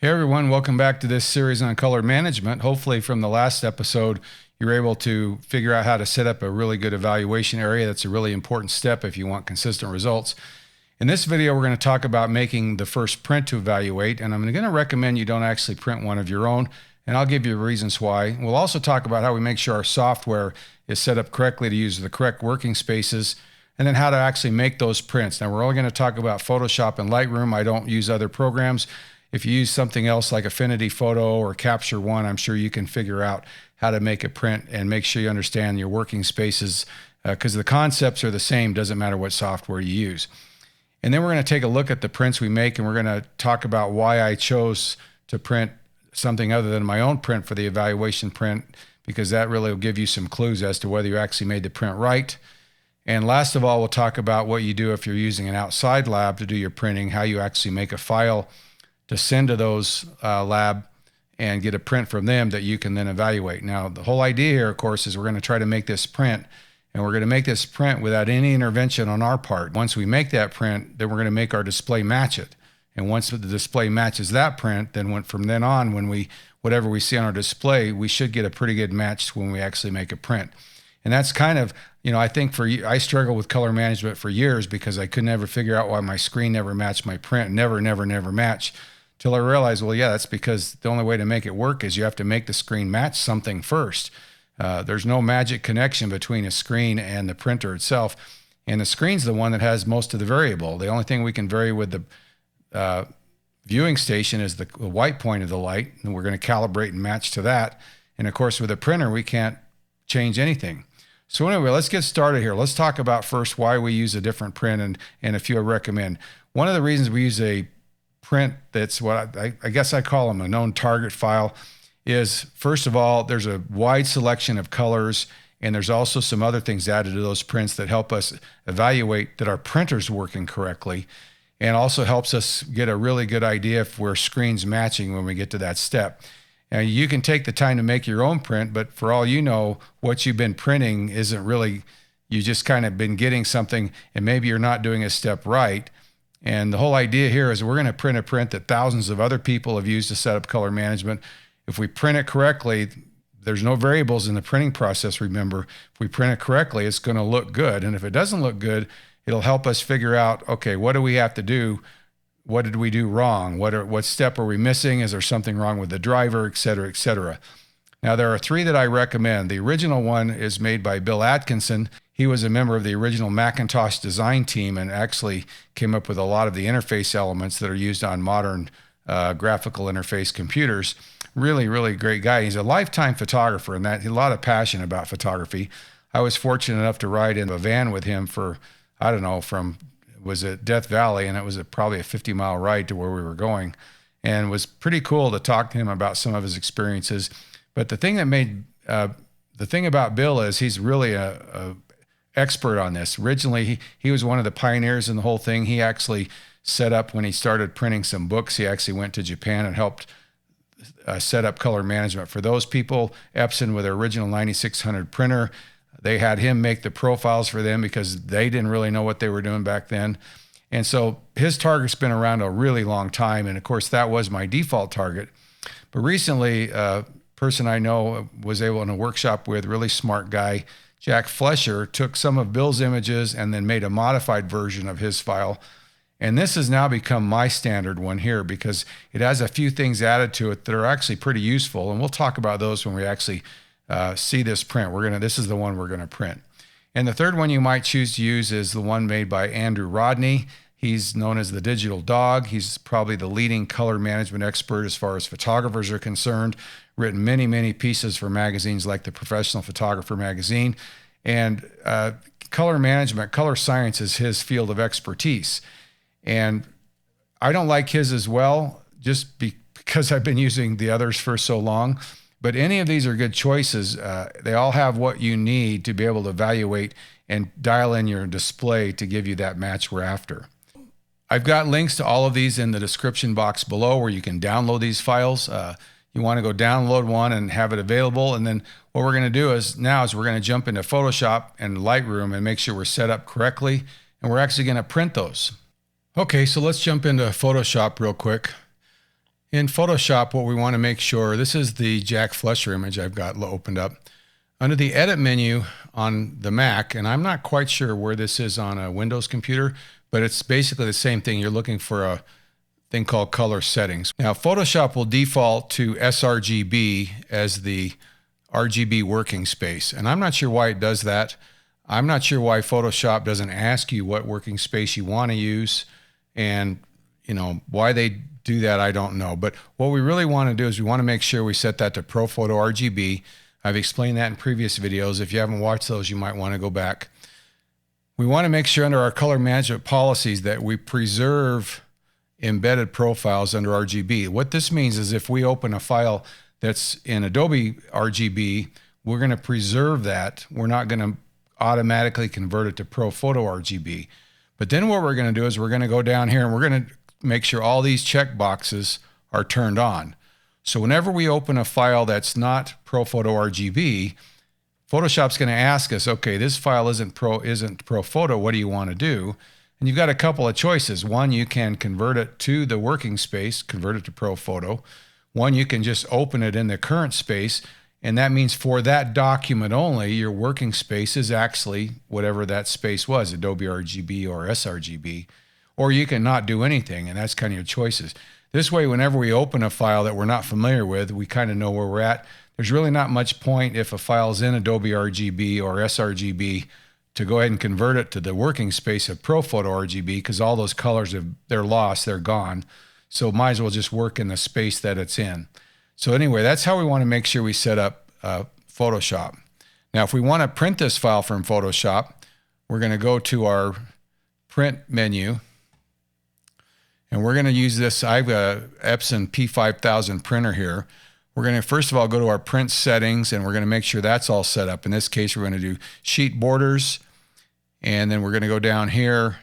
Hey everyone, welcome back to this series on color management. Hopefully from the last episode, you're able to figure out how to set up a really good evaluation area. That's a really important step if you want consistent results. In this video, we're going to talk about making the first print to evaluate, and I'm going to recommend you don't actually print one of your own, and I'll give you reasons why. We'll also talk about how we make sure our software is set up correctly to use the correct working spaces, and then how to actually make those prints. Now, we're only going to talk about Photoshop and Lightroom. I don't use other programs. If you use something else like Affinity Photo or Capture One, I'm sure you can figure out how to make a print and make sure you understand your working spaces because the concepts are the same, doesn't matter what software you use. And then we're going to take a look at the prints we make, and we're going to talk about why I chose to print something other than my own print for the evaluation print, because that really will give you some clues as to whether you actually made the print right. And last of all, we'll talk about what you do if you're using an outside lab to do your printing, how you actually make a file to send to those lab and get a print from them that you can then evaluate. Now, the whole idea here, of course, is we're going to try to make this print, and we're going to make this print without any intervention on our part. Once we make that print, then we're going to make our display match it. And once the display matches that print, then from then on, whatever we see on our display, we should get a pretty good match when we actually make a print. And that's kind of, I think I struggled with color management for years because I could never figure out why my screen never matched my print, never match. Till I realized, well, yeah, that's because the only way to make it work is you have to make the screen match something first. There's no magic connection between a screen and the printer itself. And the screen's the one that has most of the variable. The only thing we can vary with the viewing station is the white point of the light, and we're going to calibrate and match to that. And of course, with a printer, we can't change anything. So anyway, let's get started here. Let's talk about first why we use a different print and a few I recommend. One of the reasons we use a print that's what I guess I call them a known target file is, first of all, there's a wide selection of colors, and there's also some other things added to those prints that help us evaluate that our printer's working correctly, and also helps us get a really good idea if we're screens matching when we get to that step. And you can take the time to make your own print, but for all you know, what you've been printing isn't really, you just kind of been getting something, and maybe you're not doing a step right. And the whole idea here is we're going to print a print that thousands of other people have used to set up color management. If we print it correctly, there's no variables in the printing process, remember. If we print it correctly, it's going to look good. And if it doesn't look good, it'll help us figure out, okay, what do we have to do? What did we do wrong? What step are we missing? Is there something wrong with the driver, et cetera, et cetera? Now, there are three that I recommend. The original one is made by Bill Atkinson. He was a member of the original Macintosh design team and actually came up with a lot of the interface elements that are used on modern graphical interface computers. Really, really great guy. He's a lifetime photographer, and that he had a lot of passion about photography. I was fortunate enough to ride in a van with him for, I don't know, was at Death Valley, and it was probably a 50-mile ride to where we were going, and it was pretty cool to talk to him about some of his experiences. But the thing about Bill is he's really a expert on this. Originally, he was one of the pioneers in the whole thing. He actually set up, when he started printing some books, he actually went to Japan and helped set up color management for those people. Epson, with their original 9600 printer, they had him make the profiles for them because they didn't really know what they were doing back then. And so his target's been around a really long time. And of course, that was my default target. But recently, a person I know was able, in a workshop with, really smart guy, Jack Flesher, took some of Bill's images and then made a modified version of his file. And this has now become my standard one here because it has a few things added to it that are actually pretty useful. And we'll talk about those when we actually see this print. This is the one we're going to print. And the third one you might choose to use is the one made by Andrew Rodney. He's known as the Digital Dog. He's probably the leading color management expert as far as photographers are concerned. Written many, many pieces for magazines like the Professional Photographer magazine. And color management, color science is his field of expertise. And I don't like his as well, just because I've been using the others for so long. But any of these are good choices. They all have what you need to be able to evaluate and dial in your display to give you that match we're after. I've got links to all of these in the description box below where you can download these files. You want to go download one and have it available. And then what we're going to do is we're going to jump into Photoshop and Lightroom and make sure we're set up correctly. And we're actually going to print those. Okay, so let's jump into Photoshop real quick. In Photoshop, what we want to make sure, this is the Jack Flusher image I've got opened up. Under the Edit menu on the Mac, and I'm not quite sure where this is on a Windows computer, but it's basically the same thing. You're looking for a thing called Color Settings. Now, Photoshop will default to sRGB as the RGB working space, and I'm not sure why it does that. I'm not sure why Photoshop doesn't ask you what working space you want to use, and why they do that, I don't know. But what we really want to do is we want to make sure we set that to Pro Photo RGB. I've explained that in previous videos. If you haven't watched those, you might want to go back. We want to make sure under our color management policies that we preserve embedded profiles under RGB. What this means is if we open a file that's in Adobe RGB, we're going to preserve that. We're not going to automatically convert it to Pro Photo RGB. But then what we're going to do is we're going to go down here and we're going to make sure all these check boxes are turned on. So whenever we open a file that's not Pro Photo RGB, Photoshop's going to ask us, okay, this file isn't Pro Photo, what do you want to do? And you've got a couple of choices. One, you can convert it to the working space, convert it to Pro Photo. One, you can just open it in the current space, and that means for that document only, your working space is actually whatever that space was, Adobe RGB or sRGB. Or you can not do anything, and that's kind of your choices. This way, whenever we open a file that we're not familiar with, we kind of know where we're at. There's really not much point if a file's in Adobe RGB or sRGB to go ahead and convert it to the working space of Pro Photo RGB, because all those colors, they're lost, they're gone. So might as well just work in the space that it's in. So anyway, that's how we want to make sure we set up Photoshop. Now, if we want to print this file from Photoshop, we're going to go to our Print menu. And we're going to use this, I've got an Epson P5000 printer here. We're going to first of all go to our print settings, and we're going to make sure that's all set up. In this case, we're going to do sheet borders, and then we're going to go down here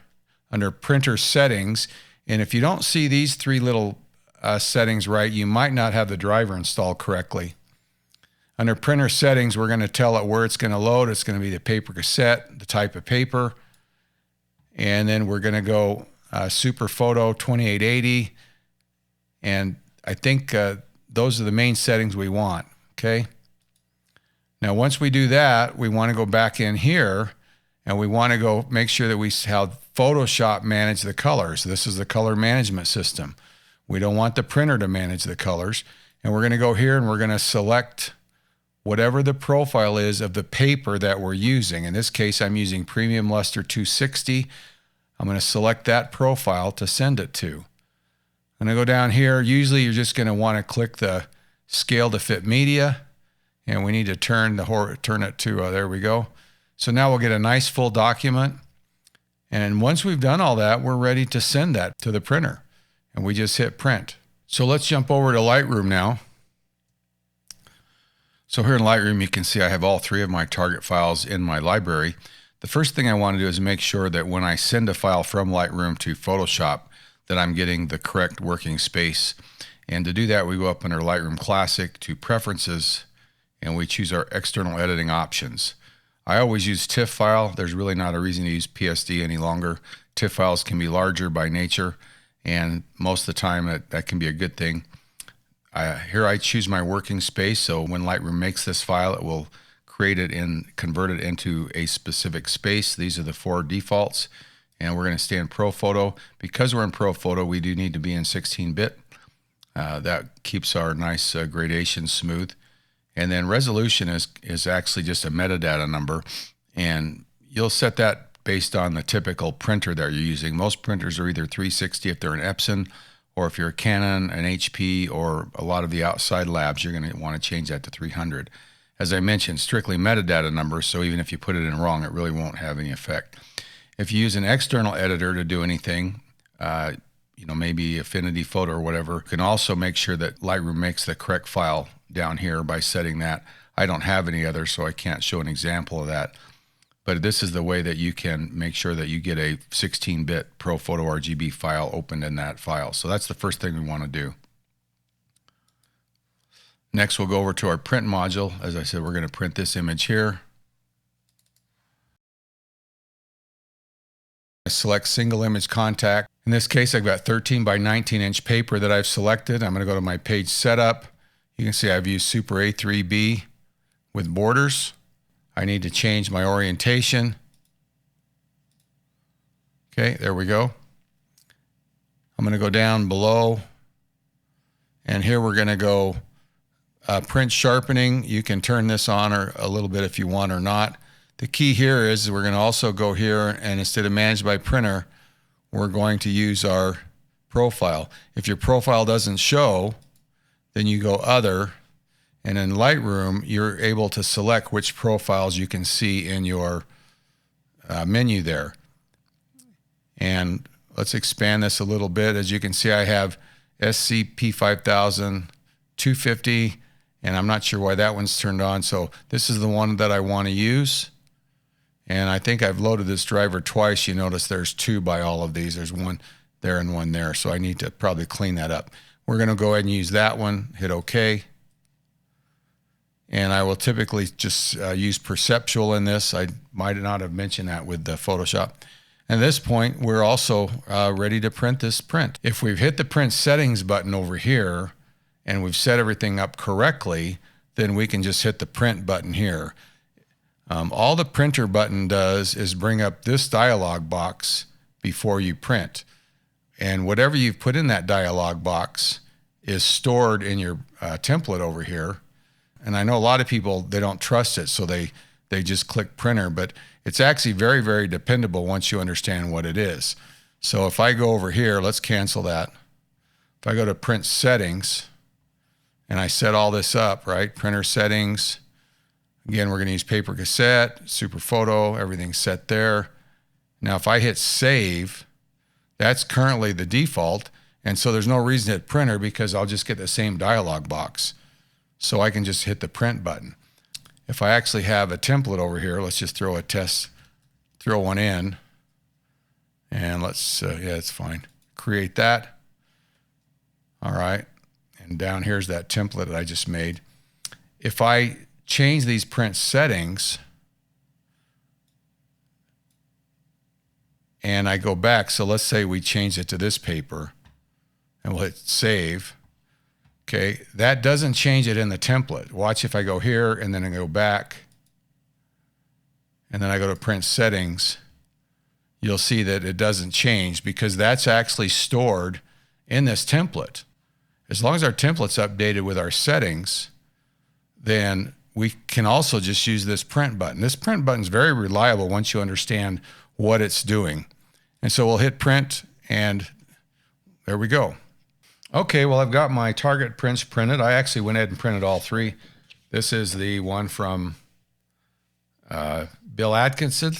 under printer settings. And if you don't see these three little settings right, you might not have the driver installed correctly. Under printer settings, we're going to tell it where it's going to load. It's going to be the paper cassette, the type of paper, and then we're going to go Super Photo 2880, and I think those are the main settings we want. Okay. Now, once we do that, we want to go back in here, and we want to go make sure that we have Photoshop manage the colors. This is the color management system. We don't want the printer to manage the colors, and we're going to go here and we're going to select whatever the profile is of the paper that we're using. In this case, I'm using Premium Luster 260. I'm going to select that profile to send it to. I'm going to go down here. Usually you're just going to want to click the scale to fit media, and we need to turn it to, there we go. So now we'll get a nice full document. And once we've done all that, we're ready to send that to the printer, and we just hit print. So let's jump over to Lightroom now. So here in Lightroom, you can see I have all three of my target files in my library. The first thing I want to do is make sure that when I send a file from Lightroom to Photoshop, that I'm getting the correct working space. And to do that, we go up under Lightroom Classic to Preferences, and we choose our external editing options. I always use TIFF file. There's really not a reason to use PSD any longer. TIFF files can be larger by nature, and most of the time that can be a good thing. Here I choose my working space, so when Lightroom makes this file, it will create it and convert it into a specific space. These are the 4 defaults, and we're going to stay in Pro Photo. Because we're in Pro Photo, we do need to be in 16-bit. That keeps our nice gradation smooth. And then resolution is actually just a metadata number, and you'll set that based on the typical printer that you're using. Most printers are either 360 if they're an Epson, or if you're a Canon, an HP, or a lot of the outside labs, you're going to want to change that to 300. As I mentioned, strictly metadata numbers, so even if you put it in wrong, it really won't have any effect. If you use an external editor to do anything, maybe Affinity Photo or whatever, you can also make sure that Lightroom makes the correct file down here by setting that. I don't have any others, so I can't show an example of that. But this is the way that you can make sure that you get a 16-bit Pro Photo RGB file opened in that file. So that's the first thing we want to do. Next, we'll go over to our print module. As I said, we're going to print this image here. select single image contact. In this case, I've got 13 by 19 inch paper that I've selected. I'm going to go to my page setup. You can see I've used Super A3B with borders. I need to change my orientation. Okay, there we go. I'm going to go down below, and here we're going to go print sharpening. You can turn this on or a little bit if you want or not. The key here is we're going to also go here, and instead of manage by printer, we're going to use our profile. If your profile doesn't show, then you go other, and in Lightroom you're able to select which profiles you can see in your menu there. And let's expand this a little bit. As you can see, I have SCP-5000, 250, and I'm not sure why that one's turned on. So this is the one that I want to use. And I think I've loaded this driver twice. You notice there's two by all of these. There's one there and one there. So I need to probably clean that up. We're going to go ahead and use that one, hit OK. And I will typically just use perceptual in this. I might not have mentioned that with the Photoshop. At this point, we're also ready to print this print. If we've hit the print settings button over here and we've set everything up correctly, then we can just hit the print button here. All the printer button does is bring up this dialog box before you print. And whatever you've put in that dialog box is stored in your template over here. And I know a lot of people, they don't trust it, so they just click printer, but it's actually very, very dependable once you understand what it is. So if I go over here, let's cancel that. If I go to print settings and I set all this up, right? Printer settings. Again, we're going to use paper cassette, super photo, everything's set there. Now, if I hit save, that's currently the default. And so there's no reason to hit printer because I'll just get the same dialog box. So I can just hit the print button. If I actually have a template over here, let's just throw one in. And let's, yeah, it's fine. Create that. All right. And down here's that template that I just made. If I change these print settings and I go back, so let's say we change it to this paper and we'll hit save. Okay, that doesn't change it in the template. Watch if I go here and then I go back and then I go to print settings, you'll see that it doesn't change because that's actually stored in this template. As long as our template's updated with our settings, then we can also just use this print button. This print button is very reliable once you understand what it's doing. And so we'll hit print and there we go. Okay, well, I've got my target prints printed. I actually went ahead and printed all three. This is the one from Bill Atkinson.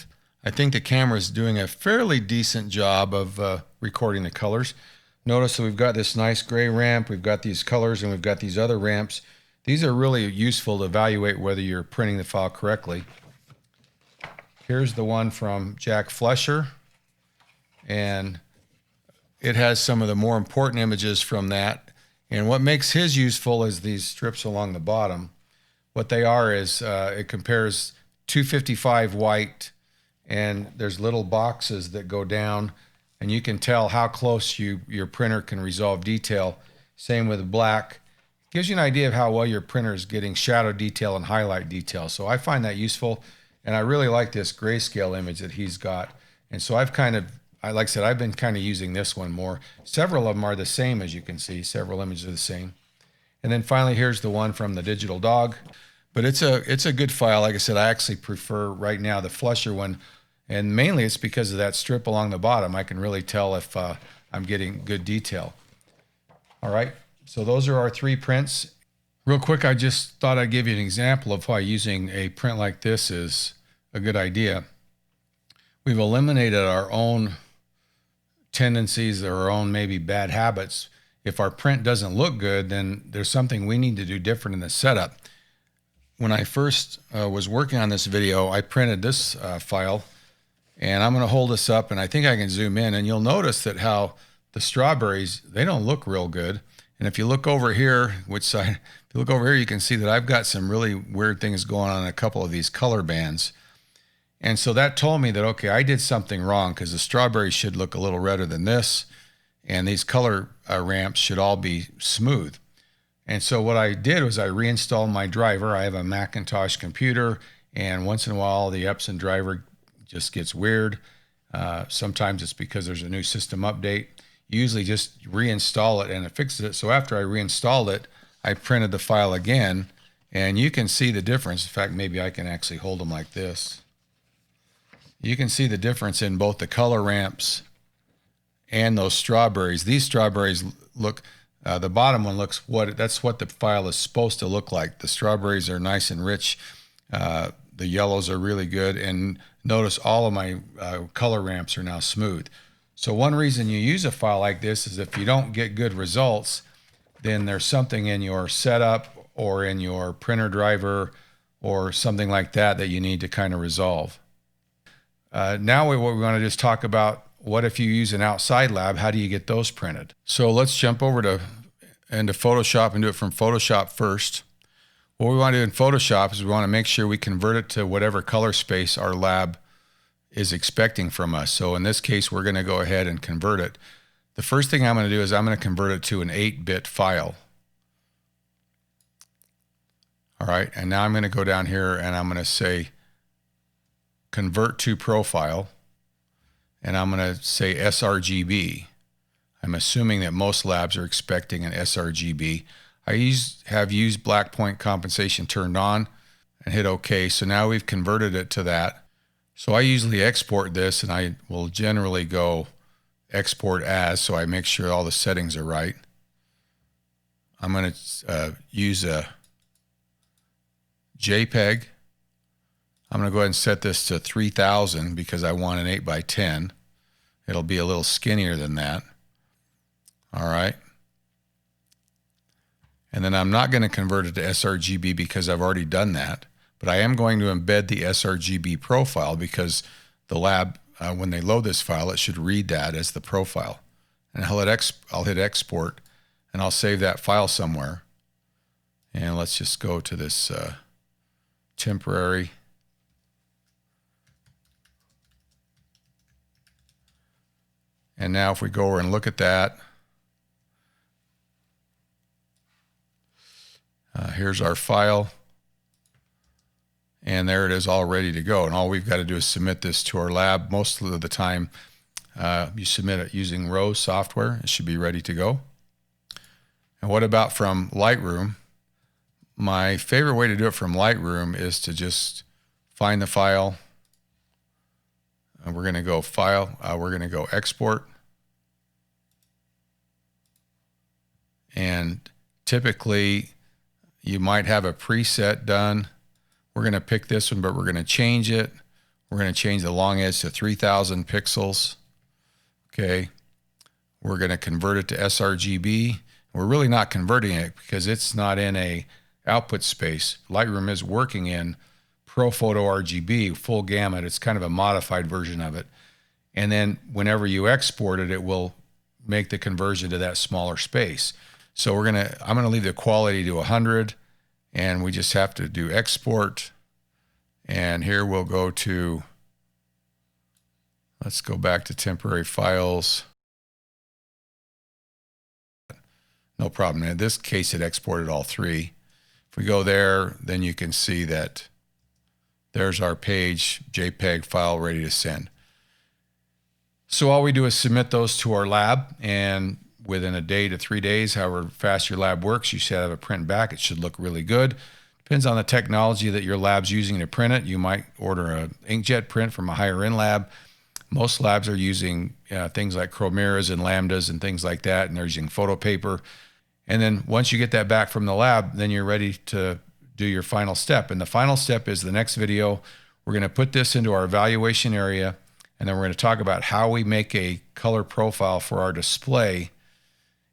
I think the camera is doing a fairly decent job of recording the colors. Notice that we've got this nice gray ramp, we've got these colors, and we've got these other ramps. These are really useful to evaluate whether you're printing the file correctly. Here's the one from Jack Flesher, and it has some of the more important images from that. And what makes his useful is these strips along the bottom. What they are is it compares 255 white, and there's little boxes that go down, and you can tell how close your printer can resolve detail. Same with black. Gives you an idea of how well your printer is getting shadow detail and highlight detail. So I find that useful, and I really like this grayscale image that he's got. And so like I said, I've been kind of using this one more. Several of them are the same, as you can see. Several images are the same. And then finally, here's the one from the Digital Dog. But it's a good file. Like I said, I actually prefer right now the Flesher one. And mainly it's because of that strip along the bottom. I can really tell if I'm getting good detail. All right, so those are our three prints. Real quick, I just thought I'd give you an example of why using a print like this is a good idea. We've eliminated our own tendencies or our own maybe bad habits. If our print doesn't look good, then there's something we need to do different in the setup. When I first was working on this video, I printed this file, and I'm going to hold this up, and I think I can zoom in, and you'll notice that how the strawberries, they don't look real good. And if you look over here, which side, if you look over here, you can see that I've got some really weird things going on in a couple of these color bands. And so that told me that, okay, I did something wrong because the strawberries should look a little redder than this. And these color ramps should all be smooth. And so what I did was I reinstalled my driver. I have a Macintosh computer, and once in a while the Epson driver just gets weird. Sometimes it's because there's a new system update. Usually just reinstall it and it fixes it. So after I reinstalled it, I printed the file again, and you can see the difference. In fact, maybe I can actually hold them like this. You can see the difference in both the color ramps and those strawberries. These strawberries look, the bottom one looks that's what the file is supposed to look like. The strawberries are nice and rich. The yellows are really good. And notice all of my color ramps are now smooth. So one reason you use a file like this is if you don't get good results, then there's something in your setup or in your printer driver or something like that that you need to kind of resolve. Now we want to just talk about, what if you use an outside lab? How do you get those printed? So let's jump over into Photoshop and do it from Photoshop first. What we want to do in Photoshop is we want to make sure we convert it to whatever color space our lab is expecting from us. So in this case, we're going to go ahead and convert it. The first thing I'm going to do is I'm going to convert it to an 8-bit file. All right, and now I'm going to go down here and I'm going to say convert to profile, and I'm going to say sRGB. I'm assuming that most labs are expecting an sRGB. I have used black point compensation turned on and hit OK. So now we've converted it to that. So I usually export this, and I will generally go export as, so I make sure all the settings are right. I'm going to use a JPEG. I'm going to go ahead and set this to 3000 because I want an 8x10. It'll be a little skinnier than that. All right. And then I'm not going to convert it to sRGB because I've already done that. But I am going to embed the sRGB profile because the lab, when they load this file, it should read that as the profile. And I'll hit export, and I'll save that file somewhere. And let's just go to this temporary. And now if we go over and look at that, here's our file. And there it is, all ready to go. And all we've got to do is submit this to our lab. Most of the time, you submit it using Rose software. It should be ready to go. And what about from Lightroom? My favorite way to do it from Lightroom is to just find the file. And we're going to go File. We're going to go Export. And typically, you might have a preset done. We're going to pick this one, but we're going to change it. We're going to change the long edge to 3000 pixels. Okay. We're going to convert it to sRGB. We're really not converting it because it's not in a output space. Lightroom is working in ProPhoto RGB, full gamut. It's kind of a modified version of it. And then whenever you export it, it will make the conversion to that smaller space. So I'm going to leave the quality to 100, and we just have to do export. And here we'll go to, let's go back to temporary files. No problem. In this case, it exported all three. If we go there, then you can see that there's our page, JPEG file ready to send. So all we do is submit those to our lab, and within a day to 3 days, however fast your lab works, you should have a print back. It should look really good. Depends on the technology that your lab's using to print it. You might order an inkjet print from a higher end lab. Most labs are using things like Chromeras and Lambdas and things like that, and they're using photo paper. And then once you get that back from the lab, then you're ready to do your final step. And the final step is the next video. We're going to put this into our evaluation area, and then we're going to talk about how we make a color profile for our display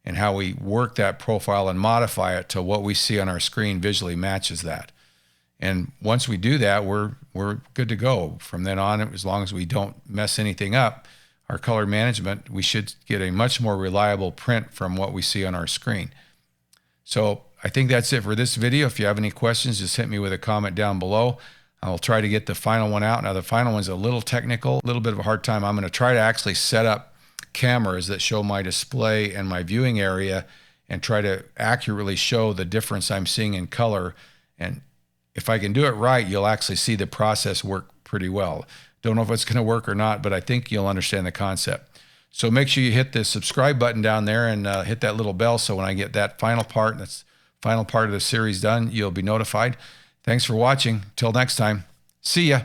and how we work that profile and modify it to what we see on our screen visually matches that. And once we do that, we're good to go. From then on, as long as we don't mess anything up, our color management, we should get a much more reliable print from what we see on our screen. So I think that's it for this video. If you have any questions, just hit me with a comment down below. I'll try to get the final one out. Now the final one's a little technical, a little bit of a hard time. I'm going to try to actually set up cameras that show my display and my viewing area and try to accurately show the difference I'm seeing in color. And if I can do it right, you'll actually see the process work pretty well. Don't know if it's going to work or not, but I think you'll understand the concept. So make sure you hit the subscribe button down there and hit that little bell, so when I get that final part, that's final part of the series done, you'll be notified. Thanks for watching. Till next time. See ya.